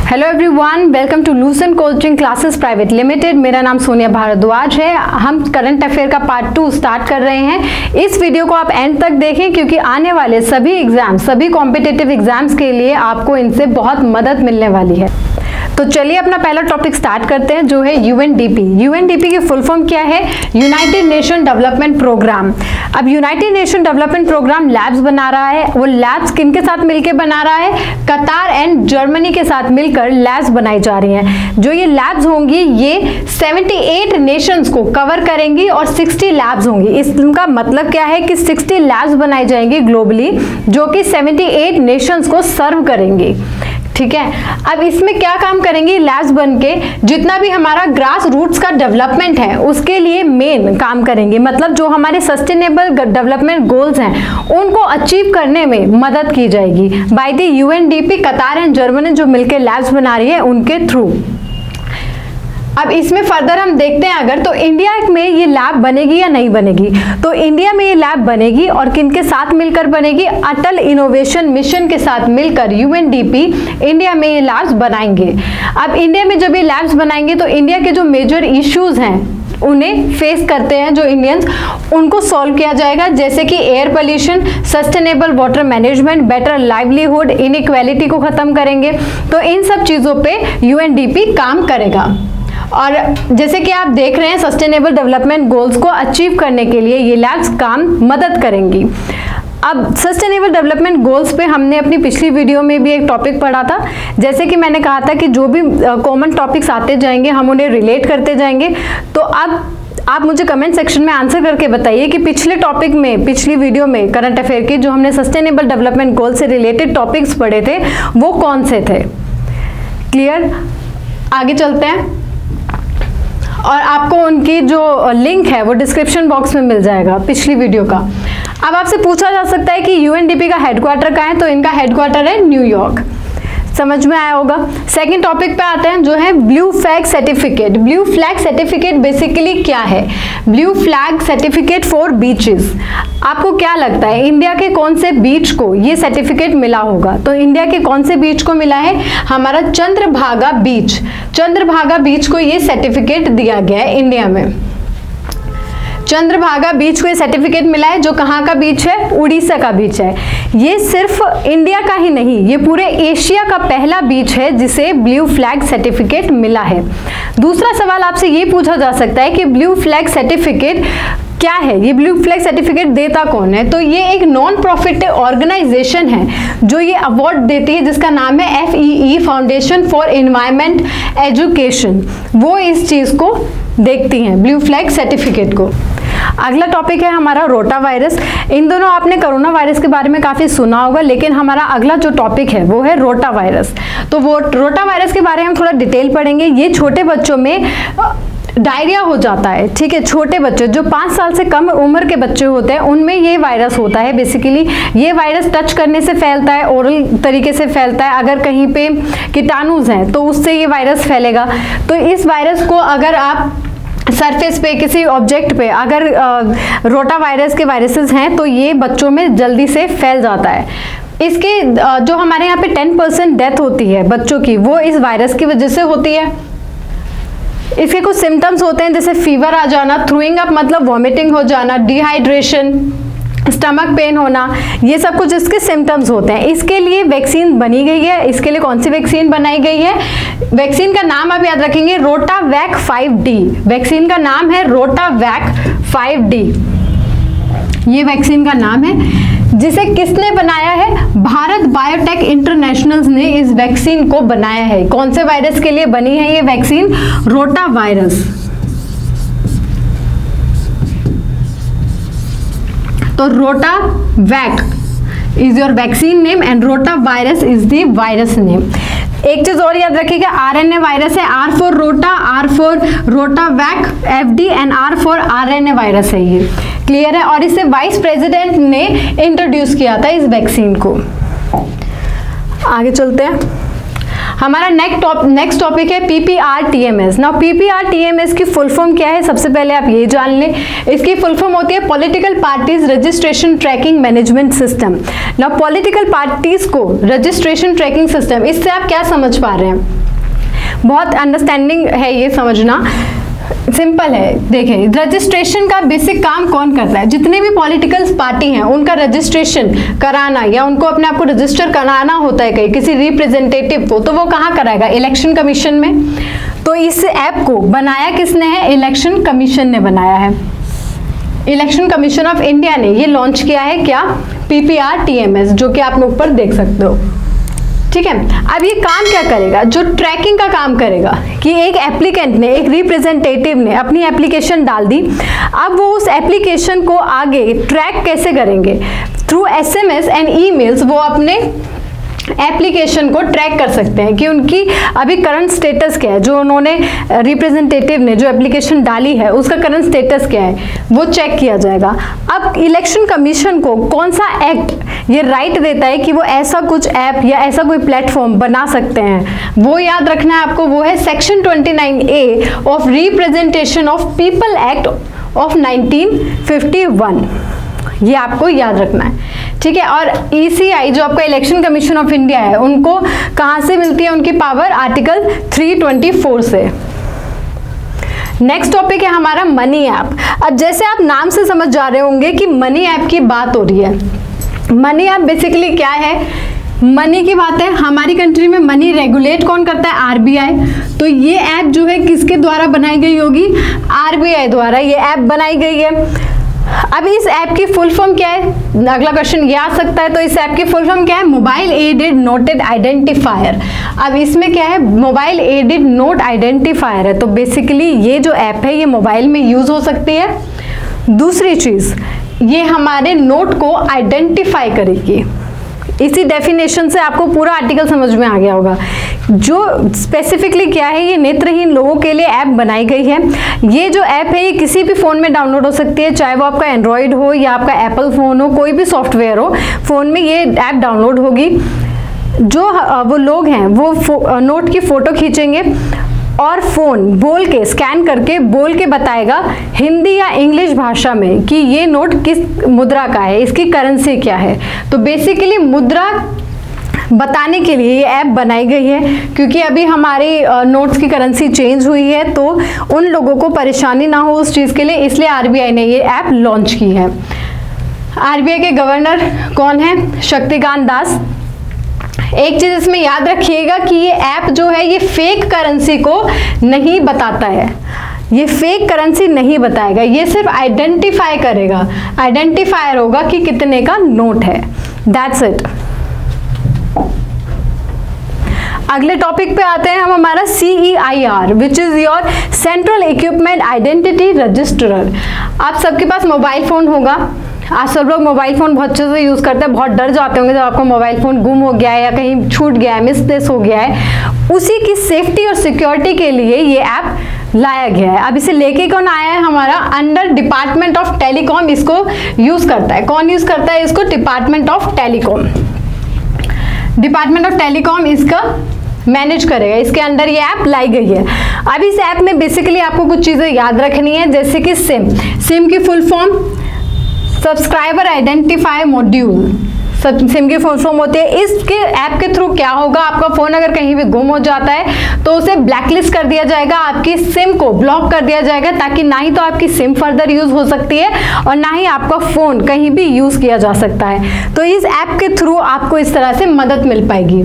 Hello everyone, welcome to Lucent coaching classes private limited. मेरा नाम सोनिया भारद्वाज है। हम करंट अफेयर का पार्ट 2 स्टार्ट कर रहे हैं। इस वीडियो को आप एंड तक देखें क्योंकि आने वाले सभी एग्जाम्स, सभी कॉम्पिटिटिव एग्जाम्स के लिए आपको इनसे बहुत मदद मिलने वाली है। तो चलिए अपना पहला टॉपिक स्टार्ट करते हैं जो है यूएनडीपी। यूएनडीपी की फुल फॉर्म क्या है? United Nation Development Programme. अब United Nation Development Programme labs बना रहा है। वो लैब्स किनके साथ मिलकर बना रहा है? कतार एंड जर्मनी के साथ मिलकर लैब्स बनाई जा रही हैं। जो ये लैब्स होंगी ये 78 नेशंस को कवर करेंगी और 60 लैब्स होंगी। इसका मतलब क्या है कि 60 लैब्स बनाई जाएंगी ग्लोबली जो कि 78 नेशंस को सर्व करेंगी। ठीक है, अब इसमें क्या काम करेंगी लैब्स बनके? जितना भी हमारा ग्रास रूट्स का डेवलपमेंट है उसके लिए मेन काम करेंगे। मतलब जो हमारे सस्टेनेबल डेवलपमेंट गोल्स हैं उनको अचीव करने में मदद की जाएगी बाय द यूएनडीपी। कतार एंड जर्मनी जो मिलकर लैब्स बना रही है उनके थ्रू। अब इसमें फर्दर हम देखते हैं अगर तो इंडिया में ये लैब बनेगी या नहीं बनेगी। तो इंडिया में ये लैब बनेगी और किनके साथ मिलकर बनेगी? अटल इनोवेशन मिशन के साथ मिलकर यूएनडीपी इंडिया में ये लैब्स बनाएंगे। अब इंडिया में जब ये लैब्स बनाएंगे तो इंडिया के जो मेजर इश्यूज हैं उन्हें फेस करते हैं जो इंडियंस, उनको सॉल्व किया जाएगा। जैसे कि air pollution, sustainable water management, better livelihood, inequality को खत्म करेंगे। तो इन सब चीजों पे यूएनडीपी काम करेगा। और जैसे कि आप देख रहे हैं सस्टेनेबल डेवलपमेंट गोल्स को अचीव करने के लिए ये लैब्स काम मदद करेंगी। अब सस्टेनेबल डेवलपमेंट गोल्स पे हमने अपनी पिछली वीडियो में भी एक टॉपिक पढ़ा था। जैसे कि मैंने कहा था कि जो भी कॉमन टॉपिक्स आते जाएंगे हम उन्हें रिलेट करते जाएंगे। तो अब आप मुझे कमेंट सेक्शन में आंसर करके बताइए कि पिछले टॉपिक में, पिछली वीडियो में करंट अफेयर की जो हमने सस्टेनेबल डेवलपमेंट गोल से रिलेटेड टॉपिक्स पढ़े थे वो कौन से थे। क्लियर? आगे चलते हैं और आपको उनकी जो लिंक है वो डिस्क्रिप्शन बॉक्स में मिल जाएगा पिछली वीडियो का। अब आपसे पूछा जा सकता है कि यूएनडीपी का हेडक्वार्टर कहाँ है? तो इनका हेडक्वार्टर है न्यूयॉर्क। समझ में आया होगा। सेकंड टॉपिक पे आते हैं जो है blue flag certificate. Blue flag certificate basically क्या है? Blue flag certificate for beaches. आपको क्या लगता है इंडिया के कौन से बीच को ये सर्टिफिकेट मिला होगा? तो इंडिया के कौन से बीच को मिला है? हमारा चंद्रभागा बीच। चंद्रभागा बीच को ये सर्टिफिकेट दिया गया है इंडिया में। चंद्रभागा बीच को ये सर्टिफिकेट मिला है जो कहाँ का बीच है? उड़ीसा का बीच है। ये सिर्फ इंडिया का ही नहीं, ये पूरे एशिया का पहला बीच है जिसे ब्लू फ्लैग सर्टिफिकेट मिला है। दूसरा सवाल आपसे ये पूछा जा सकता है कि ब्लू फ्लैग सर्टिफिकेट क्या है? ये ब्लू फ्लैग सर्टिफिकेट देता कौन है? तो ये एक नॉन प्रॉफिट ऑर्गेनाइजेशन है जो ये अवार्ड देती है जिसका नाम है FEE, foundation for environment education. वो इस चीज को देखती हैं, ब्लू फ्लैग सर्टिफिकेट को। अगला टॉपिक है हमारा रोटा वायरस। इन दोनों आपने कोरोना वायरस के बारे में काफी सुना होगा, लेकिन हमारा अगला जो टॉपिक है वो है रोटा वायरस। तो वो रोटा वायरस के बारे में हम थोड़ा डिटेल पढ़ेंगे। ये छोटे बच्चों में डायरिया हो जाता है। ठीक है, छोटे बच्चे जो 5 साल से कम उम्र के बच्चे होते हैं उनमें ये वायरस होता है। बेसिकली ये वायरस टच करने से फैलता है, ओरल तरीके से फैलता है। अगर कहीं पे कीटाणुज हैं तो उससे ये वायरस फैलेगा। तो इस वायरस को अगर आप सरफेस पे किसी ऑब्जेक्ट पे अगर रोटा वायरस के वायरसेस हैं तो ये बच्चों में जल्दी से फैल जाता है। इसके जो हमारे यहाँ पे 10% डेथ होती है बच्चों की वो इस वायरस की वजह से होती है। इसके कुछ सिम्टम्स होते हैं जैसे फीवर आ जाना, थ्रोइंग अप मतलब वॉमिटिंग हो जाना, डिहाइड्रेशन, स्टमक पेन होना, ये सब कुछ इसके सिम्टम्स होते हैं। इसके लिए वैक्सीन बनी गई है। इसके लिए कौन सी वैक्सीन बनाई गई है? वैक्सीन का नाम आप याद रखेंगे, रोटावैक 5D। वैक्सीन का नाम है रोटावैक 5D। ये वैक्सीन का नाम है जिसे किसने बनाया है? भारत बायोटेक इंटरनेशनल ने इस वैक्सीन को बनाया है। कौन से वायरस के लिए बनी है ये वैक्सीन? Rota virus. तो Rotavac is your vaccine name and rota virus is the virus name. एक चीज और याद रखिएगा, RNA वायरस है। R for rota, R for Rotavac FD and R for RNA virus है ये। क्लियर है? और इसे वाइस प्रेसिडेंट ने इंट्रोड्यूस किया था इस वैक्सीन को। आगे चलते हैं। हमारा नेक्स्ट टॉपिक है PPRTMS। नाउ PPRTMS की फुल फॉर्म क्या है? सबसे पहले आप ये जान लें। इसकी फुल फॉर्म होती है political parties registration tracking management system. Now political parties को रजिस्ट्रेशन ट्रैकिंग सिस्टम, इससे आप क्या समझ पा रहे हैं? बहुत अंडरस्टैंडिंग है, ये समझना सिंपल है। देखिए, रजिस्ट्रेशन का बेसिक काम कौन करता है? जितने भी पॉलिटिकल पार्टी हैं उनका रजिस्ट्रेशन कराना या उनको अपने आप को रजिस्टर कराना होता है कहीं किसी रिप्रेजेंटेटिव को, तो वो कहाँ कराएगा? इलेक्शन कमीशन में। तो इस ऐप को बनाया किसने है? इलेक्शन कमीशन ने बनाया है। इलेक्शन कमीशन ऑफ इंडिया ने ये लॉन्च किया है, क्या? PPRTMS, जो कि आप लोग पर देख सकते हो। ठीक है, अब ये काम क्या करेगा? जो ट्रैकिंग का काम करेगा कि एक एप्लीकेंट ने, एक रिप्रेजेंटेटिव ने अपनी एप्लीकेशन डाल दी, अब वो उस एप्लीकेशन को आगे ट्रैक कैसे करेंगे? थ्रू SMS एंड ईमेल्स वो अपने एप्लीकेशन को ट्रैक कर सकते हैं कि उनकी अभी करंट स्टेटस क्या है, जो उन्होंने रिप्रेजेंटेटिव ने जो एप्लीकेशन डाली है उसका करंट स्टेटस क्या है, वो चेक किया जाएगा। अब इलेक्शन कमीशन को कौन सा एक्ट ये राइट देता है कि वो ऐसा कुछ ऐप या ऐसा कोई प्लेटफॉर्म बना सकते हैं? वो याद रखना है आपको, वो है section 29A of representation of people act of 1951। ये आपको याद रखना है, ठीक है। और ECI जो आपका इलेक्शन कमीशन ऑफ इंडिया है, उनको कहां से मिलती है उनकी पावर? आर्टिकल 324 से। नेक्स्ट टॉपिक है हमारा मनी ऐप। अब जैसे आप नाम से समझ जा रहे होंगे कि मनी ऐप की बात हो रही है। मनी ऐप बेसिकली क्या है? मनी की बात है। हमारी कंट्री में मनी रेगुलेट कौन करता है? RBI। तो ये ऐप जो है किसके द्वारा बनाई गई होगी? RBI द्वारा ये ऐप बनाई गई है। अब इस ऐप की फुल फॉर्म क्या है? अगला क्वेश्चन ये आ सकता है। तो इस ऐप की फुल फॉर्म क्या है? Mobile added noted identifier. अब इसमें क्या है? मोबाइल एडेड नोट आइडेंटिफायर है। तो बेसिकली ये जो ऐप है ये मोबाइल में यूज हो सकती है। दूसरी चीज, ये हमारे नोट को आइडेंटिफाई करेगी। इसी डेफिनेशन से आपको पूरा आर्टिकल समझ में आ गया होगा। जो स्पेसिफिकली क्या है, ये नेत्रहीन लोगों के लिए ऐप बनाई गई है। ये जो ऐप है ये किसी भी फ़ोन में डाउनलोड हो सकती है, चाहे वो आपका एंड्रॉयड हो या आपका एप्पल फ़ोन हो, कोई भी सॉफ्टवेयर हो, फ़ोन में ये ऐप डाउनलोड होगी। जो वो लोग हैं वो नोट की फ़ोटो खींचेंगे और फ़ोन बोल के, स्कैन करके बोल के बताएगा हिंदी या इंग्लिश भाषा में कि ये नोट किस मुद्रा का है, इसकी करेंसी क्या है। तो बेसिकली मुद्रा बताने के लिए ये ऐप बनाई गई है, क्योंकि अभी हमारी नोट्स की करेंसी चेंज हुई है, तो उन लोगों को परेशानी ना हो उस चीज़ के लिए, इसलिए RBI ने ये ऐप लॉन्च की है। RBI के गवर्नर कौन है? शक्तिकांत दास। एक चीज इसमें याद रखिएगा कि ये ऐप जो है ये फेक करेंसी को नहीं बताता है, ये फेक करेंसी नहीं बताएगा, ये सिर्फ आइडेंटिफाई करेगा, आइडेंटिफायर होगा कि कितने का नोट है। That's it. अगले टॉपिक पे आते हैं हम, हमारा CEIR which is your central equipment identity register. आप सबके पास मोबाइल फोन होगा, आज सब लोग मोबाइल फ़ोन बहुत अच्छे से यूज़ करते हैं, बहुत डर जाते होंगे जब आपका मोबाइल फ़ोन गुम हो गया है या कहीं छूट गया है, मिसप्लेस हो गया है। उसी की सेफ्टी और सिक्योरिटी के लिए ये ऐप लाया गया है। अब इसे लेके कौन आया है? हमारा अंडर डिपार्टमेंट ऑफ टेलीकॉम इसको यूज़ करता है। कौन यूज़ करता है इसको? Department of telecom. Department of telecom इसका मैनेज करेगा, इसके अंडर ये ऐप लाई गई है। अब इस ऐप में बेसिकली आपको कुछ चीज़ें याद रखनी है, जैसे कि सिम की full form subscriber identify module, SIM की फुल फॉर्म होती है। इसके ऐप के थ्रू क्या होगा? आपका फ़ोन अगर कहीं भी गुम हो जाता है तो उसे ब्लैकलिस्ट कर दिया जाएगा, आपकी सिम को ब्लॉक कर दिया जाएगा, ताकि ना ही तो आपकी सिम फर्दर यूज़ हो सकती है और ना ही आपका फ़ोन कहीं भी यूज़ किया जा सकता है। तो इस ऐप के थ्रू आपको इस तरह से मदद मिल पाएगी।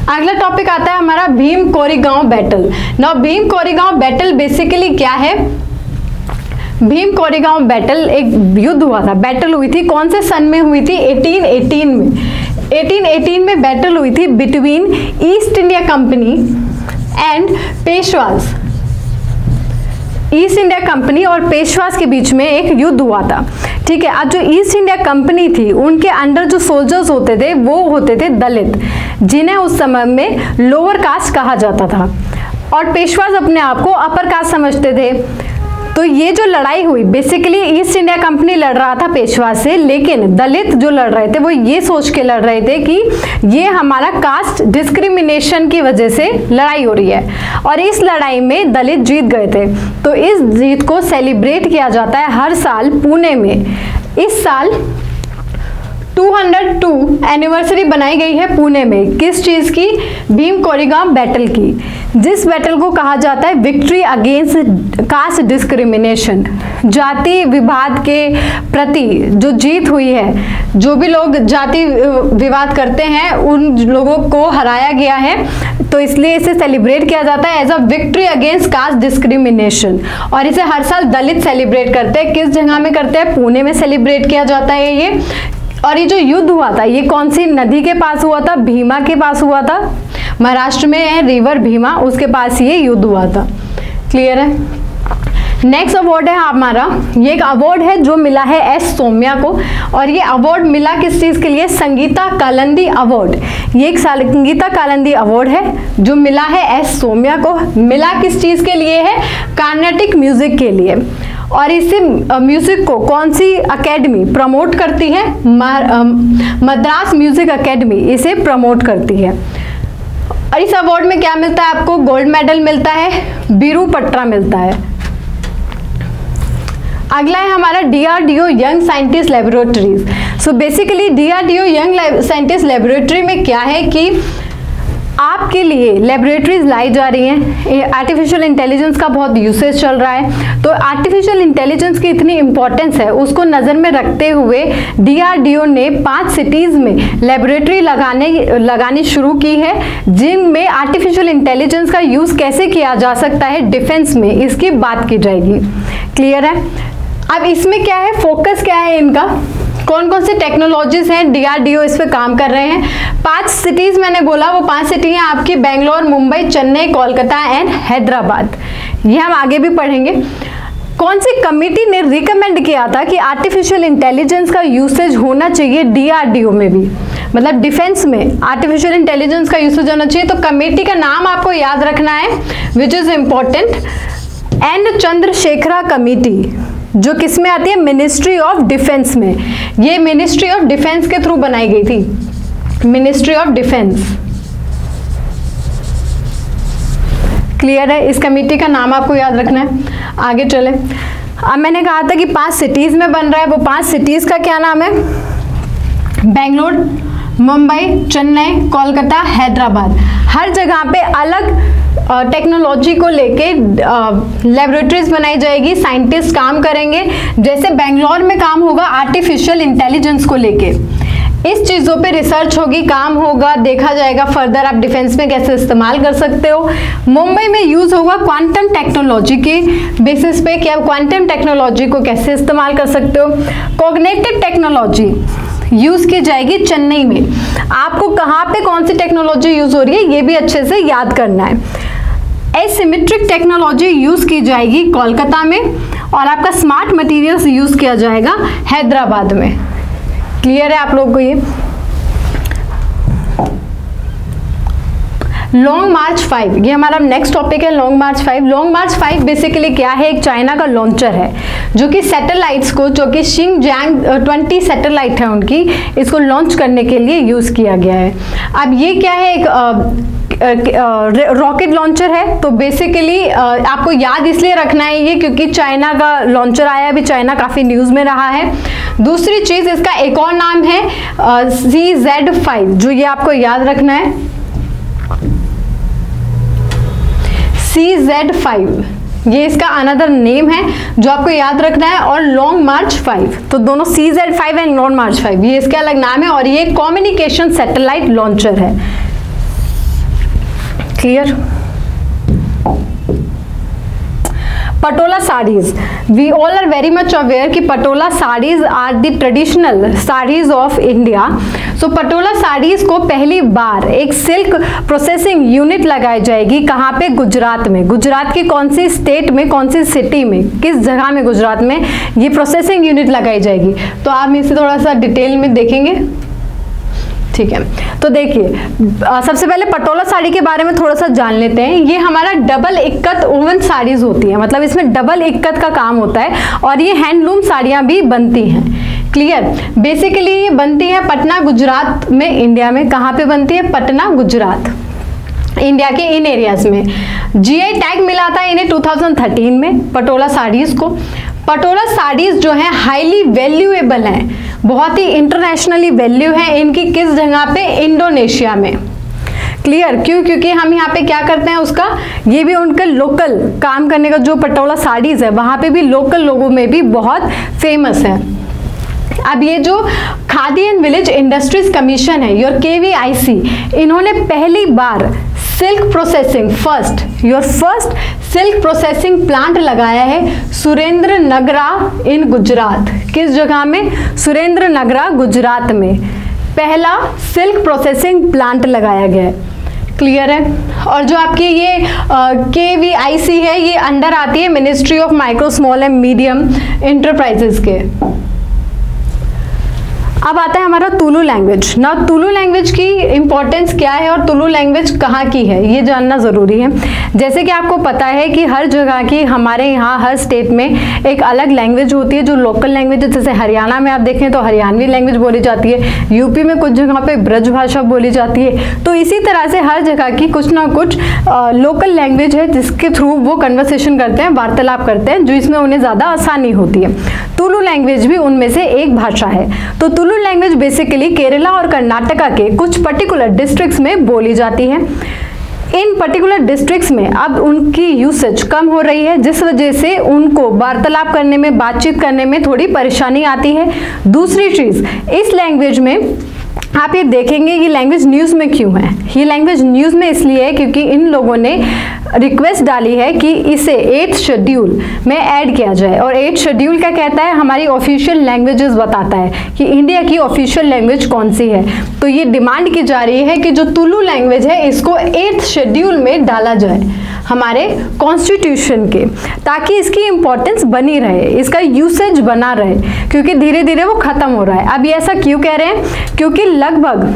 अगला टॉपिक आता है हमारा Bhim Koregaon battle. Now Bhim Koregaon battle basically क्या है? भीम कोरेगांव बैटल एक युद्ध हुआ था, बैटल हुई थी। कौन से सन में हुई थी? 1818 में। 1818 में बैटल हुई थी between east India company and पेशवाज। East India company और पेशवाज के बीच में एक युद्ध हुआ था, ठीक है। अब जो ईस्ट इंडिया कंपनी थी उनके अंडर जो सोल्जर्स होते थे वो होते थे दलित, जिन्हें उस समय में लोअर कास्ट कहा जाता था, और पेशवाज अपने आप को अपर कास्ट समझते थे। तो ये जो लड़ाई हुई, बेसिकली ईस्ट इंडिया कंपनी लड़ रहा था पेशवा से, लेकिन दलित जो लड़ रहे थे वो ये सोच के लड़ रहे थे कि ये हमारा कास्ट डिस्क्रिमिनेशन की वजह से लड़ाई हो रही है, और इस लड़ाई में दलित जीत गए थे। तो इस जीत को सेलिब्रेट किया जाता है हर साल पुणे में। इस साल 202 एनिवर्सरी बनाई गई है पुणे में, किस चीज की? भीम कोरेगांव बैटल की, जिस बैटल को कहा जाता है विक्ट्री अगेंस्ट कास्ट डिस्क्रिमिनेशन। जाति विवाद के प्रति जो जीत हुई है, जो भी लोग जाति विवाद करते हैं उन लोगों को हराया गया है, तो इसलिए इसे सेलिब्रेट किया जाता है as a victory against caste discrimination. और इसे हर साल दलित सेलिब्रेट करते हैं। किस जगह में करते हैं? पुणे में सेलिब्रेट किया जाता है ये। और ये जो युद्ध हुआ था ये कौन सी नदी के पास हुआ था? भीमा के पास हुआ था। महाराष्ट्र में है रिवर भीमा, उसके पास ये युद्ध हुआ था। क्लियर है? नेक्स्ट अवार्ड है हमारा, ये एक अवार्ड है जो मिला है एस सौम्या को, और ये अवार्ड मिला किस चीज के लिए? संगीता कालिंदी अवार्ड। ये एक संगीता कालिंदी अवार्ड है जो मिला है एस सौम्या को। मिला किस चीज के लिए है? कार्नेटिक म्यूजिक के लिए। और इसी म्यूजिक को कौन सी अकेडमी प्रमोट करती है? मद्रास म्यूजिक अकेडमी इसे प्रमोट करती है। और इस अवार्ड में क्या मिलता है आपको? गोल्ड मेडल मिलता है, बीरू पट्टा मिलता है। अगला है हमारा DRDO young scientist laboratories. So basically DRDO young scientist laboratory में क्या है कि आपके लिए लेबोरेटरीज लाई जा रही हैं। आर्टिफिशियल इंटेलिजेंस का बहुत यूसेज चल रहा है, तो आर्टिफिशियल इंटेलिजेंस की इतनी इंपॉर्टेंस है, उसको नज़र में रखते हुए DRDO ने 5 सिटीज़ में लेबोरेटरी लगानी शुरू की है, जिनमें आर्टिफिशियल इंटेलिजेंस का यूज़ कैसे किया जा सकता है डिफेंस में, इसकी बात की जाएगी। क्लियर है? अब इसमें क्या है, फोकस क्या है इनका, कौन कौन सी टेक्नोलॉजीज हैं DRDO इस पे काम कर रहे हैं। 5 सिटीज मैंने बोला, वो 5 सिटी हैं आपकी बेंगलोर, मुंबई, चेन्नई, कोलकाता एंड हैदराबाद। ये हम आगे भी पढ़ेंगे। कौन सी कमेटी ने रिकमेंड किया था कि आर्टिफिशियल इंटेलिजेंस का यूसेज होना चाहिए DRDO में भी, मतलब डिफेंस में आर्टिफिशियल इंटेलिजेंस का यूसेज होना चाहिए। तो कमेटी का नाम आपको याद रखना है, which is important, N Chandrashekhara committee, जो किस में आती है? मिनिस्ट्री ऑफ डिफेंस में। ये मिनिस्ट्री ऑफ डिफेंस के थ्रू बनाई गई थी, मिनिस्ट्री ऑफ डिफेंस। क्लियर है? इस कमेटी का नाम आपको याद रखना है। आगे चले। अब मैंने कहा था कि 5 सिटीज में बन रहा है, वो 5 सिटीज का क्या नाम है? बेंगलोर, मुंबई, चेन्नई, कोलकाता, हैदराबाद। हर जगह पे अलग टेक्नोलॉजी को लेके लेबोरेटरीज बनाई जाएगी, साइंटिस्ट काम करेंगे। जैसे बेंगलोर में काम होगा आर्टिफिशियल इंटेलिजेंस को लेके, इस चीज़ों पे रिसर्च होगी, काम होगा, देखा जाएगा फर्दर आप डिफेंस में कैसे इस्तेमाल कर सकते हो। मुंबई में यूज़ होगा क्वांटम टेक्नोलॉजी के बेसिस पे कि आप क्वांटम टेक्नोलॉजी को कैसे इस्तेमाल कर सकते हो। कॉग्निटिव टेक्नोलॉजी यूज़ की जाएगी चेन्नई में। आपको कहाँ पे कौन सी टेक्नोलॉजी यूज़ हो रही है ये भी अच्छे से याद करना है। एसिमेट्रिक टेक्नोलॉजी यूज़ की जाएगी कोलकाता में, और आपका स्मार्ट मटेरियल्स यूज़ किया जाएगा हैदराबाद में। क्लियर है आप लोग को ये? लॉन्ग मार्च 5, ये हमारा नेक्स्ट टॉपिक है, लॉन्ग मार्च 5। लॉन्ग मार्च 5 बेसिकली क्या है? एक चाइना का लॉन्चर है जो कि सैटेलाइट्स को, जो कि शिंगजैंग 20 सैटेलाइट है उनकी, इसको लॉन्च करने के लिए यूज़ किया गया है। अब ये क्या है? एक रॉकेट लॉन्चर है। तो बेसिकली आपको याद इसलिए रखना है ये क्योंकि चाइना का लॉन्चर आया, अभी चाइना काफ़ी न्यूज़ में रहा है। दूसरी चीज़, इसका एक और नाम है CZ5, जो ये आपको याद रखना है, CZ5, ये इसका अनदर नेम है जो आपको याद रखना है। और लॉन्ग मार्च 5, तो दोनों CZ5 एंड लॉन्ग मार्च 5 ये इसके अलग नाम है, और ये कम्युनिकेशन सैटेलाइट लॉन्चर है। Clear? Patola saris, we all are very much aware कि Patola saris are the traditional saris of India. So Patola saris को पहली बार एक सिल्क प्रोसेसिंग यूनिट लगाई जाएगी। कहाँ पे? गुजरात में। गुजरात की कौन सी स्टेट में, कौन सी सिटी में, किस जगह में गुजरात में ये प्रोसेसिंग यूनिट लगाई जाएगी? तो आप इसे थोड़ा सा डिटेल में देखेंगे। ठीक है, तो देखिए सबसे पहले पटोला साड़ी के बारे में थोड़ा सा जान लेते हैं। ये हमारा डबल इक्कत ओवन साड़ीज होती है, मतलब इसमें डबल इक्कत का काम होता है, और ये हैंडलूम साड़ियाँ भी बनती हैं। क्लियर? बेसिकली ये बनती है पटना गुजरात में, इंडिया में। कहाँ पे बनती है? पटना गुजरात, इंडिया के इन एरियाज में। GI टैग मिला था इन्हें 2013 में पटोला साड़ीज को। पटोला साड़ीज जो है हाईली वैल्यूएबल हैं, बहुत ही इंटरनेशनली वैल्यू है इनकी। किस जगह पे? इंडोनेशिया में। क्लियर? क्यों? क्योंकि हम यहाँ पे क्या करते हैं उसका, ये भी उनका लोकल काम करने का जो पटोला साड़ीज है वहाँ पे भी लोकल लोगों में भी बहुत फेमस है। अब ये जो Khadi and village industries commission है, योर KVIC, इन्होंने पहली बार silk processing first silk processing plant लगाया है सुरेंद्र नगरा इन गुजरात। किस जगह में? सुरेंद्र नगरा गुजरात में पहला सिल्क प्रोसेसिंग प्लांट लगाया गया है। क्लियर है? और जो आपकी ये KVIC है ये अंडर आती है ministry of micro small and medium enterprises के। अब आता है हमारा तुलु लैंग्वेज। ना तुलु लैंग्वेज की इंपॉर्टेंस क्या है और तुलु लैंग्वेज कहाँ की है ये जानना ज़रूरी है। जैसे कि आपको पता है कि हर जगह की, हमारे यहाँ हर स्टेट में एक अलग लैंग्वेज होती है जो लोकल लैंग्वेज है। जैसे हरियाणा में आप देखें तो हरियाणवी लैंग्वेज बोली जाती है, यूपी में कुछ जगह पे ब्रज भाषा बोली जाती है। तो इसी तरह से हर जगह की कुछ ना कुछ लोकल लैंग्वेज है जिसके थ्रू वो कन्वर्सेशन करते हैं, वार्तालाप करते हैं, जो इसमें उन्हें ज़्यादा आसानी होती है। तुलु लैंग्वेज भी उनमें से एक भाषा है। तो तुलु लैंग्वेज बेसिकली केरला और कर्नाटका के कुछ पर्टिकुलर डिस्ट्रिक्ट्स में बोली जाती है। इन पर्टिकुलर डिस्ट्रिक्ट्स में अब उनकी यूसेज कम हो रही है, जिस वजह से उनको वार्तालाप करने में, बातचीत करने में थोड़ी परेशानी आती है। दूसरी चीज, इस लैंग्वेज में आप ये देखेंगे ये लैंग्वेज न्यूज़ में क्यों है। ये लैंग्वेज न्यूज़ में इसलिए है क्योंकि इन लोगों ने रिक्वेस्ट डाली है कि इसे 8th शेड्यूल में ऐड किया जाए। और 8th शेड्यूल क्या कहता है? हमारी ऑफिशियल लैंग्वेजेस बताता है कि इंडिया की ऑफिशियल लैंग्वेज कौन सी है। तो ये डिमांड की जा रही है कि जो तुलु लैंग्वेज है इसको 8th शेड्यूल में डाला जाए हमारे कॉन्स्टिट्यूशन के, ताकि इसकी इंपॉर्टेंस बनी रहे, इसका यूसेज बना रहे, क्योंकि धीरे धीरे वो खत्म हो रहा है। अब ये ऐसा क्यों कह रहे हैं? क्योंकि लगभग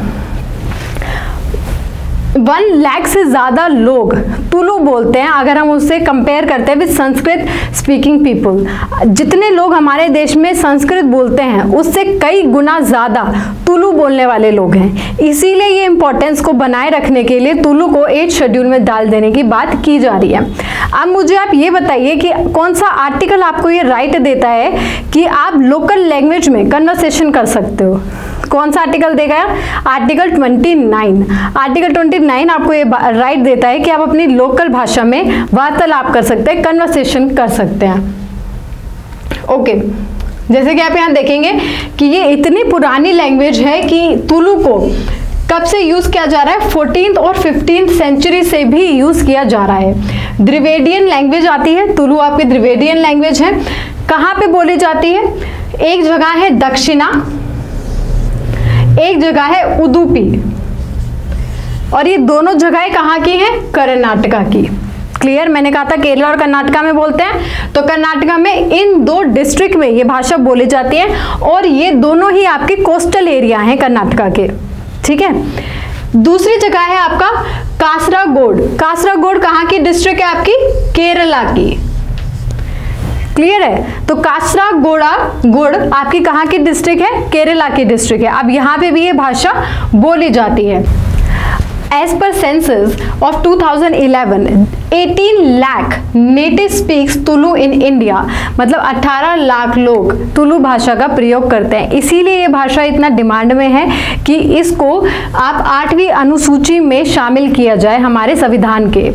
1 लाख से ज़्यादा लोग तुलु बोलते हैं अगर हम उससे कंपेयर करते हैं विद संस्कृत स्पीकिंग पीपल। जितने लोग हमारे देश में संस्कृत बोलते हैं उससे कई गुना ज़्यादा तुलु बोलने वाले लोग हैं। इसीलिए ये इंपॉर्टेंस को बनाए रखने के लिए तुलु को 8th शेड्यूल में डाल देने की बात की जा रही है। अब मुझे आप ये बताइए कि कौन सा आर्टिकल आपको ये राइट देता है कि आप लोकल लैंग्वेज में कन्वर्सेशन कर सकते हो? कौन सा आर्टिकल देगा? आर्टिकल 29। आर्टिकल 29 आपको ये राइट देता है कि आप अपनी लोकल भाषा में वार्तालाप कर सकते हैं, कन्वर्सेशन कर सकते हैं। ओके, जैसे कि आप यहाँ देखेंगे कि ये इतनी पुरानी लैंग्वेज है कि तुलु को कब से यूज किया जा रहा है? 14th और 15th सेंचुरी से भी यूज किया जा रहा है। द्रिवेडियन लैंग्वेज आती है, तुलु आपकी द्रिवेडियन लैंग्वेज है। कहाँ पे बोली जाती है? एक जगह है दक्षिणा, एक जगह है उदुपी, और ये दोनों जगहें कहाँ की हैं? कर्नाटका की। क्लियर? मैंने कहा था केरला और कर्नाटका में बोलते हैं, तो कर्नाटका में इन 2 डिस्ट्रिक्ट में ये भाषा बोली जाती है, और ये दोनों ही आपके कोस्टल एरिया हैं कर्नाटका के। ठीक है। दूसरी जगह है आपका कासरागोड। कासरागोड कहाँ की डिस्ट्रिक्ट है? आपकी केरला की। क्लियर है? तो कासरागोड आपकी कहाँ की डिस्ट्रिक्ट है? केरला की डिस्ट्रिक्ट है। अब यहाँ पे भी ये भाषा बोली जाती है। As per census of 2011, 18 lakh native speaks Tulu in India, मतलब 18 लाख लोग तुलु भाषा का प्रयोग करते हैं। इसीलिए ये भाषा इतना डिमांड में है कि इसको आप 8वीं अनुसूची में शामिल किया जाए हमारे संविधान के।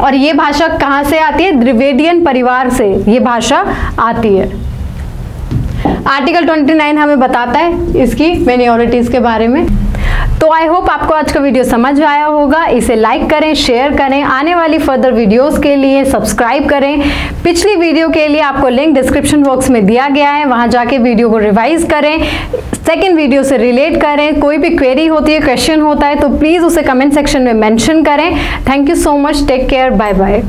और ये भाषा कहाँ से आती है? द्रिवेडियन परिवार से ये भाषा आती है। आर्टिकल 29 हमें बताता है इसकी माइनॉरिटीज के बारे में। तो आई होप आपको आज का वीडियो समझ आया होगा। इसे लाइक करें, शेयर करें, आने वाली फर्दर वीडियोस के लिए सब्सक्राइब करें। पिछली वीडियो के लिए आपको लिंक डिस्क्रिप्शन बॉक्स में दिया गया है, वहां जाके वीडियो को रिवाइज करें, सेकंड वीडियो से रिलेट करें। कोई भी क्वेरी होती है, क्वेश्चन होता है तो प्लीज़ उसे कमेंट सेक्शन में मेंशन करें। Thank you so much, take care, bye bye.